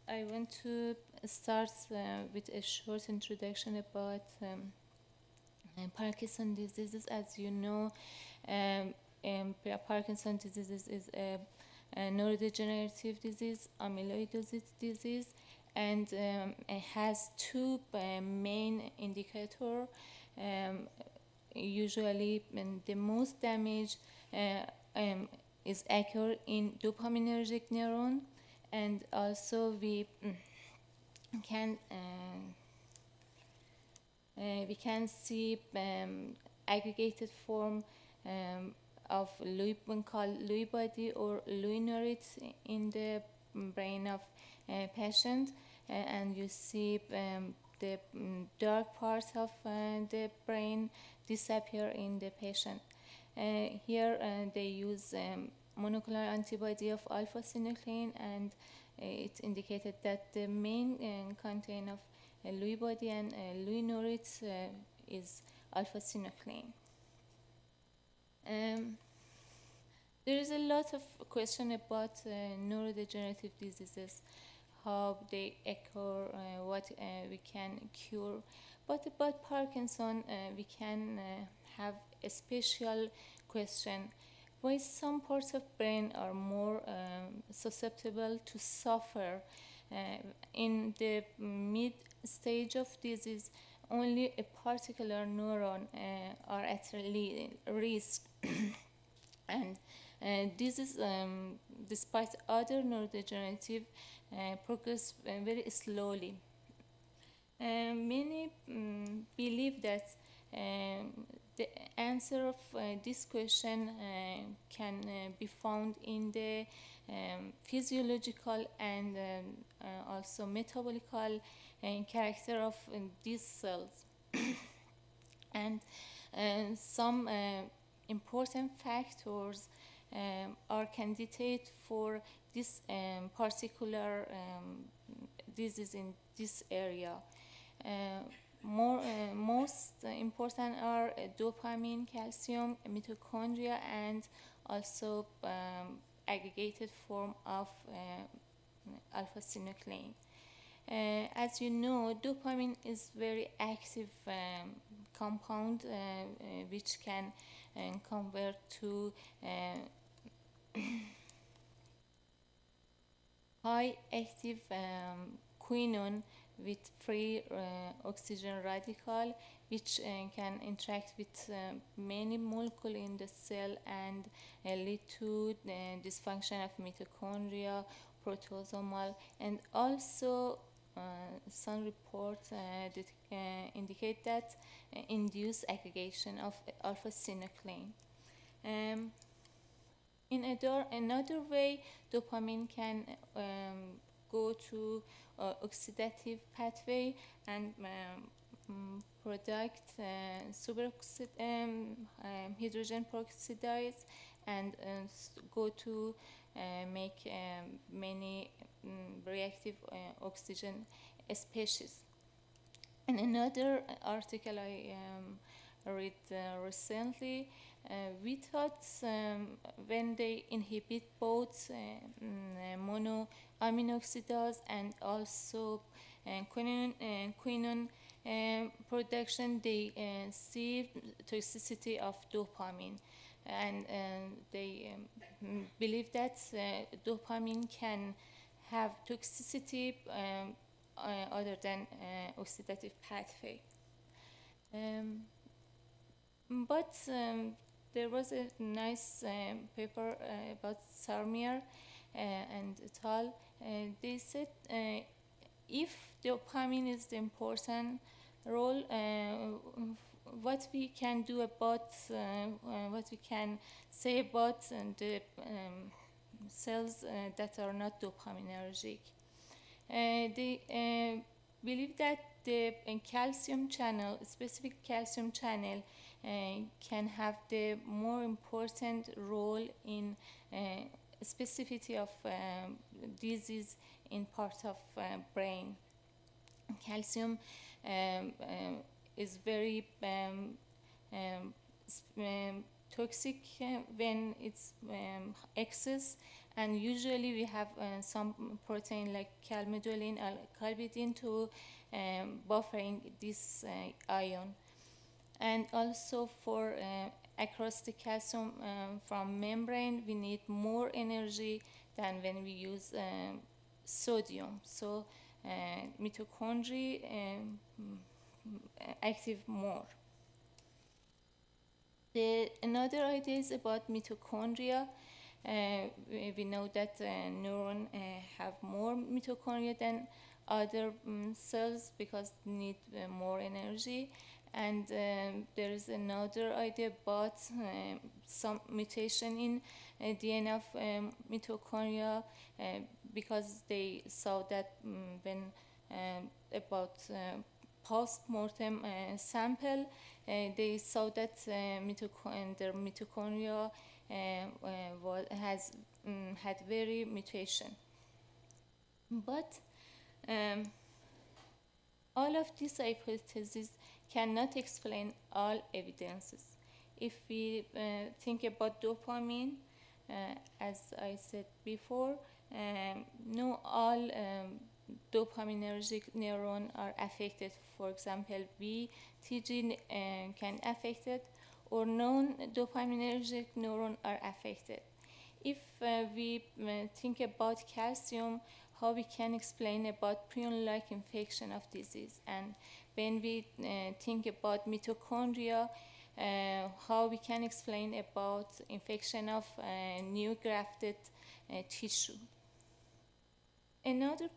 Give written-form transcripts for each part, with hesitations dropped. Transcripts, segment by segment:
I want to start with a short introduction about Parkinson's disease. As you know, Parkinson's disease is a neurodegenerative disease, amyloidosis disease, and it has two main indicators. Usually, the most damage is occur in dopaminergic neuron, and also we can see aggregated form of Lewy called Lewy body or Lewy neurites in the brain of patient, and you see the dark part of the brain disappear in the patient. Here they use monoclonal antibody of alpha-synuclein, and it indicated that the main content of Lewy body and Lewy neurites is alpha-synuclein. There is a lot of question about neurodegenerative diseases, how they occur, what we can cure. But about Parkinson, we can have a special question. Why some parts of brain are more susceptible to suffer? In the mid stage of disease, only a particular neuron are at risk. And this is despite other neurodegenerative progress very slowly. Many believe that the answer of this question can be found in the physiological and also metabolical character of these cells. And some important factors are candidate for this particular disease in this area. Most important are dopamine, calcium, mitochondria, and also aggregated form of alpha-synuclein. As you know, dopamine is very active compound which can convert to high active quinone with free oxygen radical, which can interact with many molecules in the cell and lead to dysfunction of mitochondria, protosomal, and also some reports that indicate that induce aggregation of alpha-synuclein. In another way, dopamine can go to oxidative pathway and product hydrogen peroxidase and go to make many reactive oxygen species. In another article I read recently, we thought when they inhibit both monoamine oxidase and also quinone production, they see toxicity of dopamine, and they believe that dopamine can have toxicity other than oxidative pathway. But there was a nice paper about Sarmier and Int'l. They said if dopamine is the important role, what we can do about, what we can say about the cells that are not dopaminergic. They believe that the calcium channel, specific calcium channel, can have the more important role in specificity of disease in part of brain. Calcium is very toxic when it's excess, and usually we have some protein like calmodulin or calbidin to buffering this ion. And also for across the calcium from membrane, we need more energy than when we use sodium. So mitochondria active more. Another idea is about mitochondria. We know that neurons have more mitochondria than other cells because they need more energy. And there is another idea about some mutation in DNA of mitochondria because they saw that when about post-mortem sample, they saw that their mitochondria had very mutation. But all of these hypotheses cannot explain all evidences. If we think about dopamine, as I said before, no all dopaminergic neurons are affected. For example, VTG can affect it, or non-dopaminergic neurons are affected. If we think about calcium, how we can explain about prion-like infection of disease, and when we think about mitochondria, how we can explain about infection of new grafted tissue. Another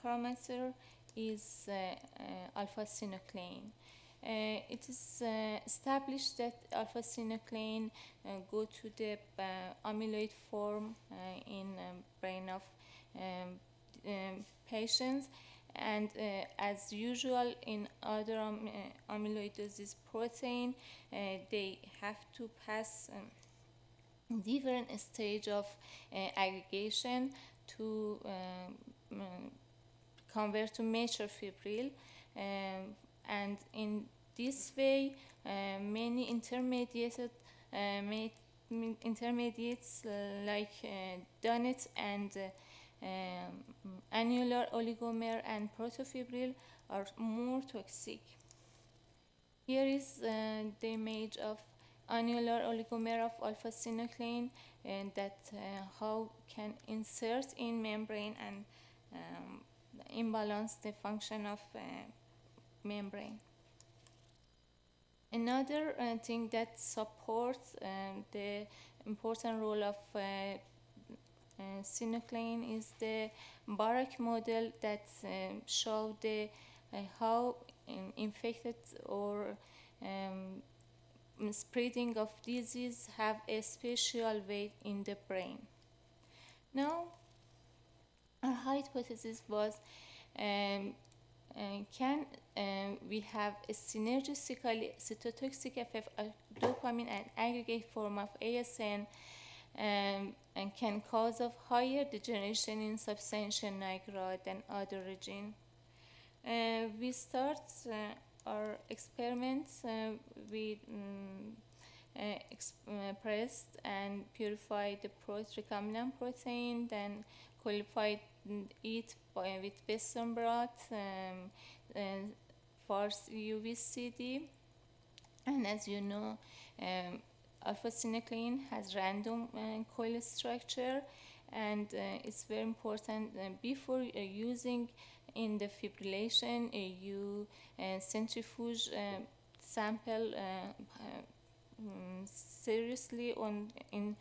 parameter is alpha-synuclein. It is established that alpha-synuclein go to the amyloid form in brain of patients, and as usual in other amyloidosis protein, they have to pass different stage of aggregation to convert to mature fibril, and in this way many intermediates like donut and annular oligomer and protofibril are more toxic. Here is the image of annular oligomer of alpha-synuclein, and that how can insert in membrane and imbalance the function of membrane. Another thing that supports the important role of synuclein is the Barak model that show the how infected or spreading of disease have a special weight in the brain. Now, our hypothesis was can we have a synergistically cytotoxic effect of dopamine and aggregate form of ASN and can cause of higher degeneration in substantia nigra than other region. We start our experiments with pressed and purified the recombinant protein, then qualified it with Western blot, forced UVCD, and as you know, alpha-synuclein has random coil structure, and it's very important before using in the fibrillation, you centrifuge sample seriously in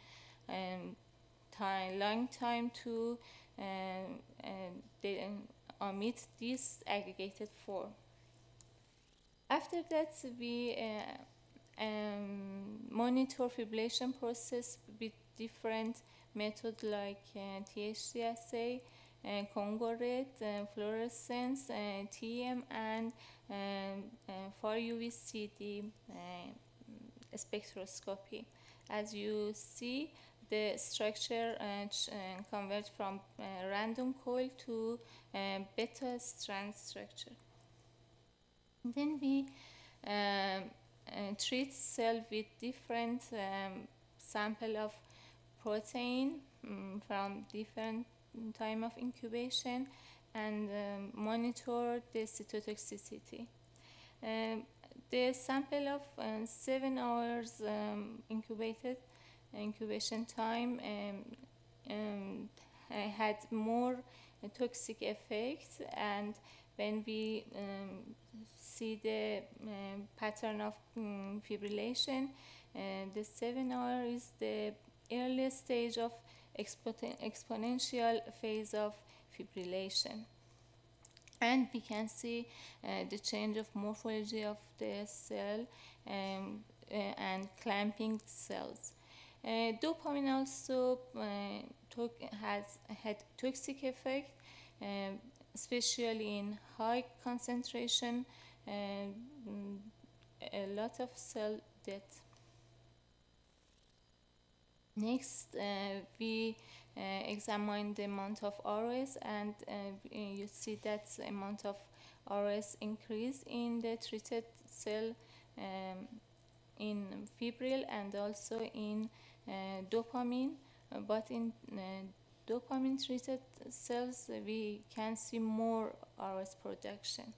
long time to omit this aggregated form. After that, we monitor fibrillation process with different methods like THC assay, Congo red, fluorescence, TM, and for UVCD spectroscopy. As you see, the structure converts from random coil to beta strand structure. Then we treat cell with different sample of protein from different time of incubation and monitor the cytotoxicity. The sample of 7 hours incubation time had more toxic effects, and when we see the pattern of fibrillation, the 7 hour is the earliest stage of exponential phase of fibrillation. And we can see the change of morphology of the cell and clamping cells. Dopamine also has had toxic effect, especially in high concentration, a lot of cell death. Next, we examine the amount of RS, and you see that the amount of RS increase in the treated cell in fibril and also in dopamine, but in dopamine treated cells we can see more RS production.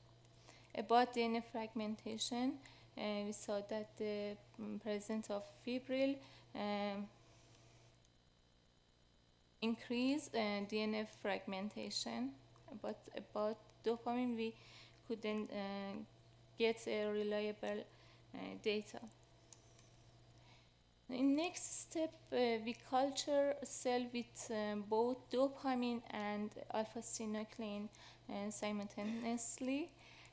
About DNA fragmentation, we saw that the presence of fibril increase DNA fragmentation, but about dopamine we couldn't get a reliable data. In next step, we culture a cell with both dopamine and alpha-synuclein simultaneously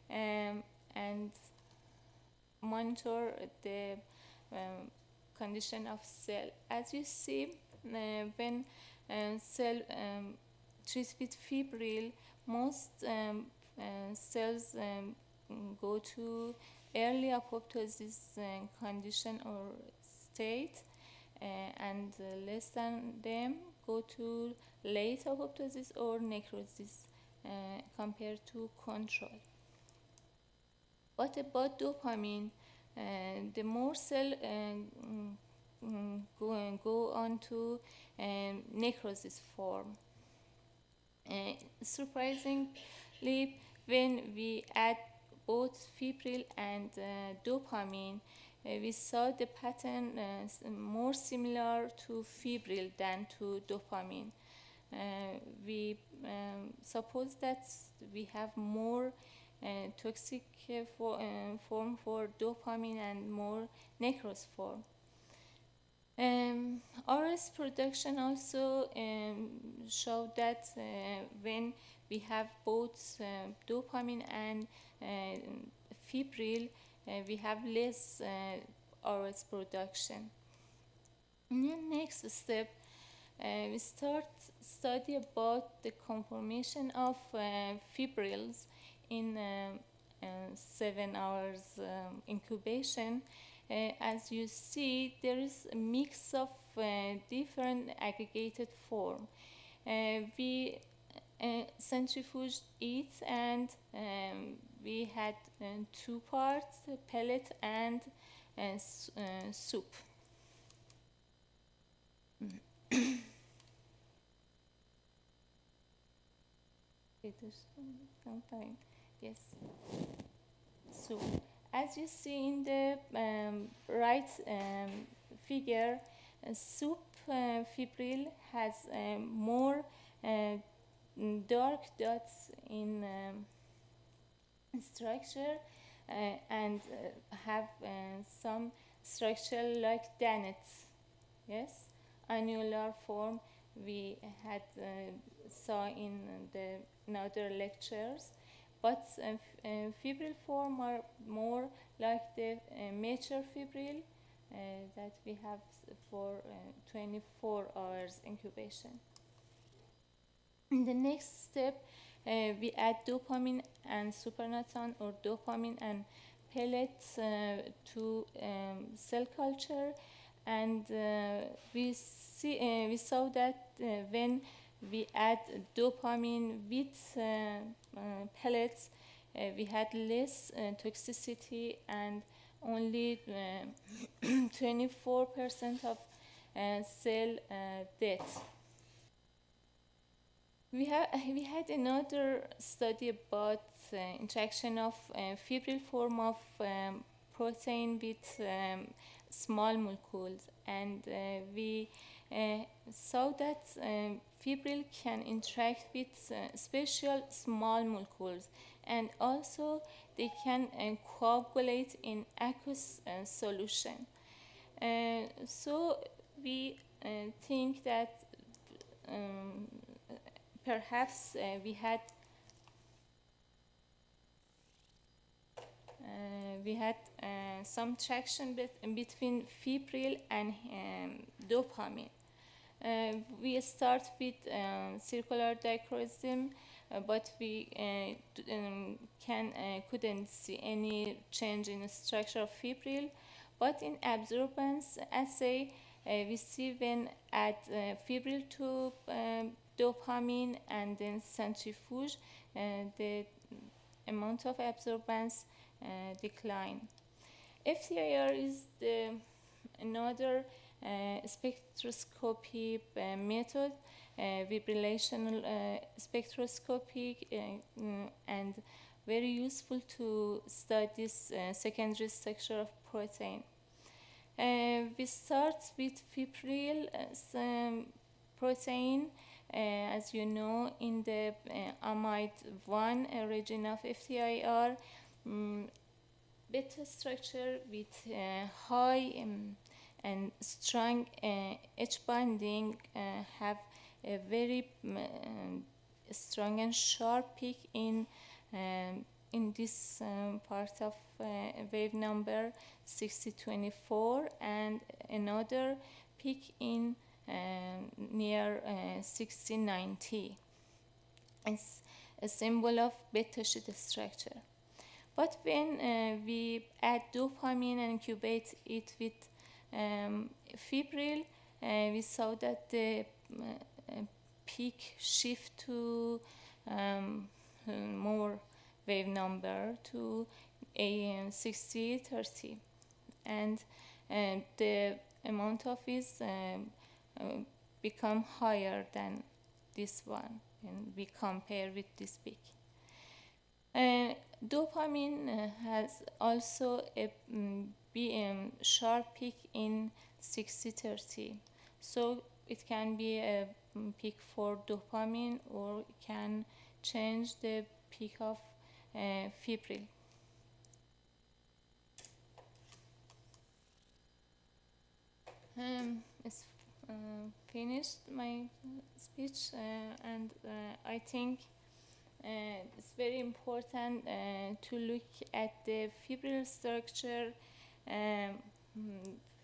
and monitor the condition of cell. As you see, when cell treated with fibril, most cells go to early apoptosis condition or state, and less than them go to late apoptosis or necrosis compared to control. What about dopamine? The more cell go on to necrosis form. Surprisingly, when we add both fibril and dopamine, we saw the pattern more similar to fibril than to dopamine. We suppose that we have more toxic form for dopamine and more necros form. RS production also showed that when we have both dopamine and fibril, we have less RS production. In the next step, we start study about the conformation of fibrils in 7 hours incubation. As you see, there is a mix of different aggregated form. We centrifuged it, and we had 2 parts, pellet and soup. Yes. So, as you see in the right figure, soup fibril has more dark dots in structure and have some structure like dannets. Yes, annular form we had saw in the other lectures, but fibril form are more like the mature fibril that we have for 24 hours incubation. In the next step, we add dopamine and supernatant or dopamine and pellets to cell culture, and we saw that when we add dopamine with pellets, we had less toxicity and only 24% of cell death. We had another study about interaction of fibril form of protein with small molecules, and we saw that fibril can interact with special small molecules, and also they can coagulate in aqueous solution. So we think that perhaps we had some traction between fibril and dopamine. We start with circular dichroism, but we couldn't see any change in the structure of fibril. But in absorbance assay, we see when add fibril to dopamine and then centrifuge, the amount of absorbance decline. FTIR is another spectroscopy method, vibrational spectroscopy, and very useful to study secondary structure of protein. We start with fibril protein. As you know, in the amide 1 region of FTIR, beta structure with high and strong H binding have a very strong and sharp peak in this part of wave number 6024, and another peak in near 6090. It's a symbol of beta sheet structure. But when we add dopamine and incubate it with fibril, we saw that the peak shift to more wave number to 6030, and the amount of is become higher than this one, and we compare with this peak. Dopamine has also a sharp peak in 6030, so it can be a peak for dopamine, or it can change the peak of fibril. It's finished my speech, and I think it's very important to look at the fibril structure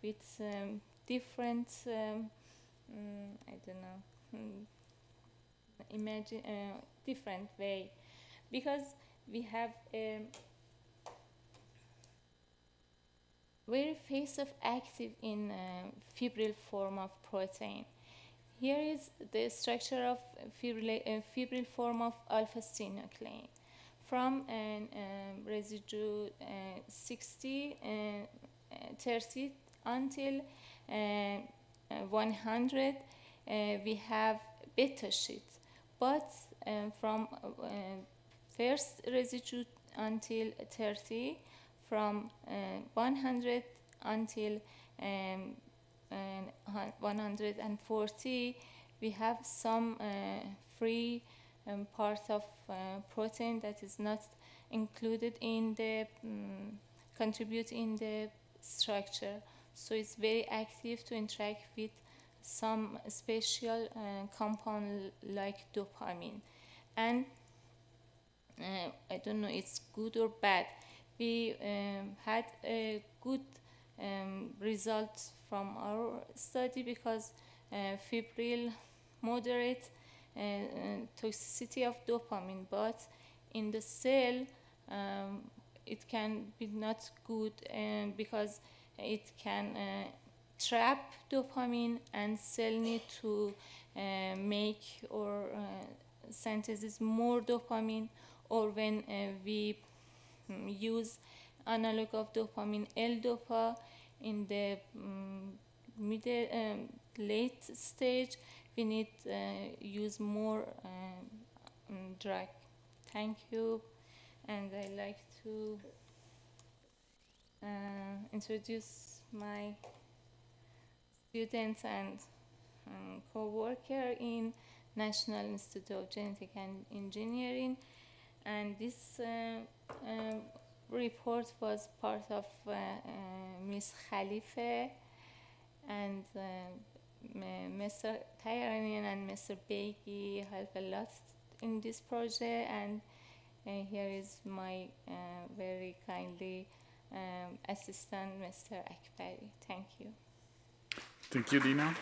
with different, I don't know, imagine different way, because we have a very phase of active in fibril form of protein. Here is the structure of fibril form of alpha-synuclein from residue 60, 30 until 100. We have beta sheet, but from first residue until 30, from 100 until 140, we have some free part of protein that is not included in the contribute in the structure. So it's very active to interact with some special compound like dopamine. And I don't know, it's good or bad. We had a good results from our study, because fibril moderate toxicity of dopamine, but in the cell it can be not good, because it can trap dopamine, and cell need to make or synthesis more dopamine, or when we use analog of dopamine, L-dopa. In the late stage, we need use more drug. Thank you, and I like to introduce my students and co-worker in National Institute of Genetic and Engineering, and this report was part of Ms. Khalife and Mr. Tehran and Mr. Begi helped a lot in this project, and here is my very kindly assistant, Mr. Akbari. Thank you. Thank you, Dina.